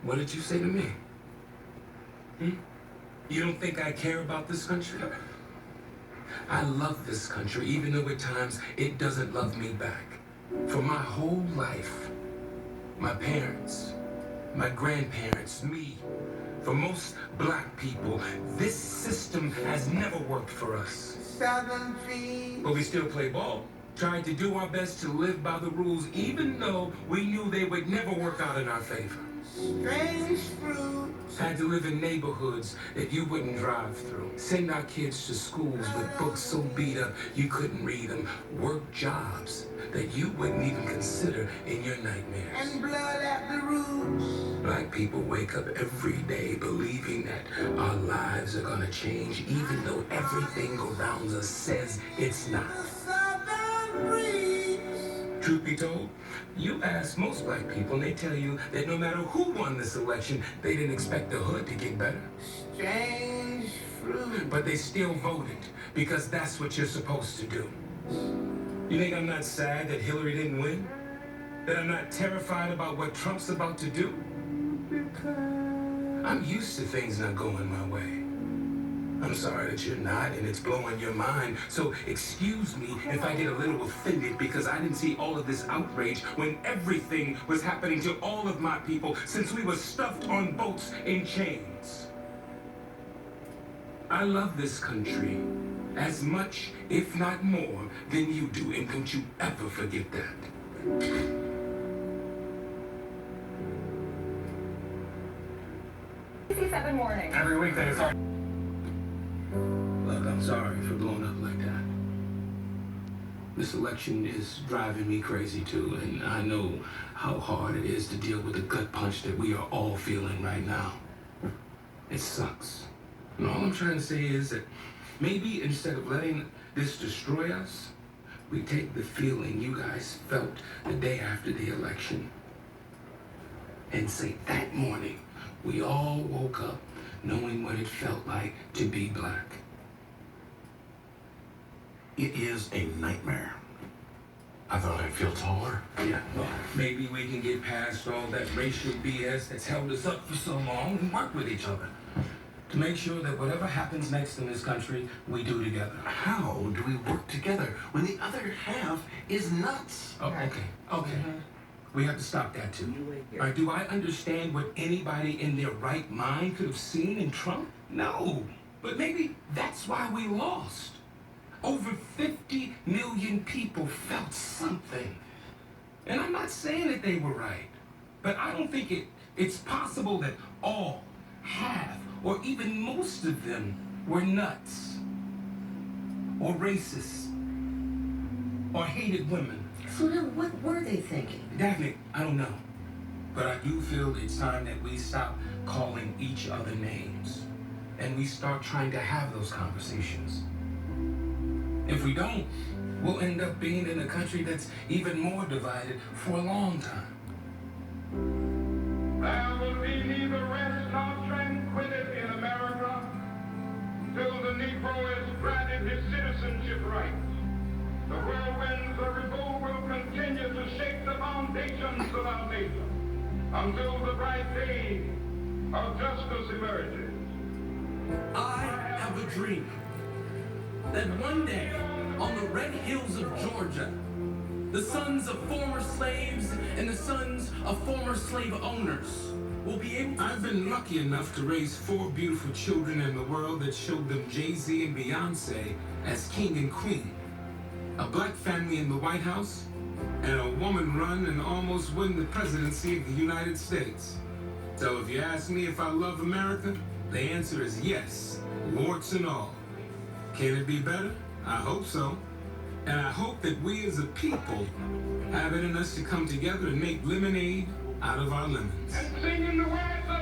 What did you say to me? You don't think I care about this country? I love this country, even though at times it doesn't love me back. For my whole life, my parents, my grandparents, me, for most black people, this system has never worked for us. But we still play ball, tried to do our best to live by the rules, even though we knew they would never work out in our favor. Strange fruits. Had to live in neighborhoods that you wouldn't drive through. Send our kids to schools with books so beat up you couldn't read them. Work jobs that you wouldn't even consider in your nightmares. And blood at the roots. Black people wake up every day believing that our lives are gonna change, even though everything around us says it's not. Truth be told, you ask most black people and they tell you that no matter who won this election, they didn't expect the hood to get better. Strange fruit. But they still voted because that's what you're supposed to do. You think I'm not sad that Hillary didn't win? That I'm not terrified about what Trump's about to do? I'm used to things not going my way. I'm sorry that you're not, and it's blowing your mind. So excuse me if I get a little offended because I didn't see all of this outrage when everything was happening to all of my people since we were stuffed on boats in chains. I love this country as much, if not more, than you do, and don't you ever forget that. 67 morning. Every week there's Look, I'm sorry for blowing up like that. This election is driving me crazy too, and I know how hard it is to deal with the gut punch that we are all feeling right now. It sucks. And all I'm trying to say is that maybe instead of letting this destroy us, we take the feeling you guys felt the day after the election and say that morning we all woke up knowing what it felt like to be black. It is a nightmare. I thought I'd feel taller. Yeah, well, maybe we can get past all that racial BS that's held us up for so long and work with each other to make sure that whatever happens next in this country, we do together. How do we work together when the other half is nuts? Oh, okay. We have to stop that too. All right, do I understand what anybody in their right mind could have seen in Trump? No, but maybe that's why we lost. Over 50 million people felt something. And I'm not saying that they were right, but I don't think it's possible that all, half, or even most of them were nuts, or racist, or hated women. So then what were they thinking? Daphne, I don't know. But I do feel it's time that we stop calling each other names and we start trying to have those conversations. If we don't, we'll end up being in a country that's even more divided for a long time. There will be neither rest nor tranquility in America till the Negro is granted his citizenship rights. The whirlwinds of revolt will continue to shake the foundations of our nation until the bright day of justice emerges. I have a dream that one day on the red hills of Georgia, the sons of former slaves and the sons of former slave owners will be able to... I've been lucky enough to raise 4 beautiful children in the world that showed them Jay-Z and Beyonce as king and queen. A black family in the White House, and a woman run and almost win the presidency of the United States. So if you ask me if I love America, the answer is yes, warts and all. Can it be better? I hope so. And I hope that we as a people have it in us to come together and make lemonade out of our lemons. And singing the words of